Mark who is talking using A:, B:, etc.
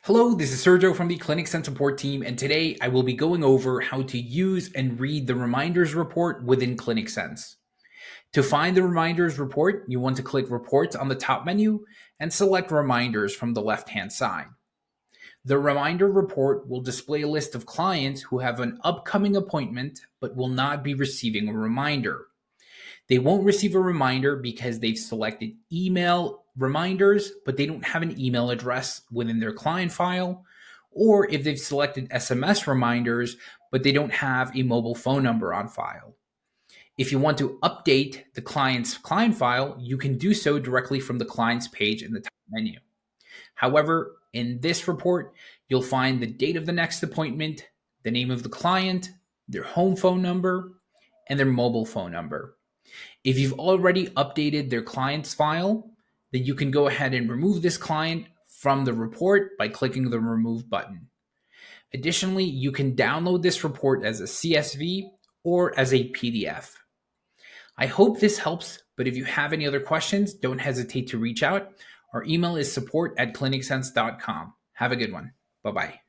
A: Hello, this is Sergio from the ClinicSense support team, and today I will be going over how to use and read the reminders report within ClinicSense. To find the reminders report, you want to click Reports on the top menu and select Reminders from the left-hand side. The reminder report will display a list of clients who have an upcoming appointment but will not be receiving a reminder. They won't receive a reminder because they've selected email reminders, but they don't have an email address within their client file, or if they've selected SMS reminders, but they don't have a mobile phone number on file. If you want to update the client's client file, you can do so directly from the client's page in the top menu. However, in this report, you'll find the date of the next appointment, the name of the client, their home phone number, and their mobile phone number. If you've already updated their client's file, then you can go ahead and remove this client from the report by clicking the Remove button. Additionally, you can download this report as a CSV or as a PDF. I hope this helps, but if you have any other questions, don't hesitate to reach out. Our email is support@clinicsense.com. Have a good one. Bye-bye.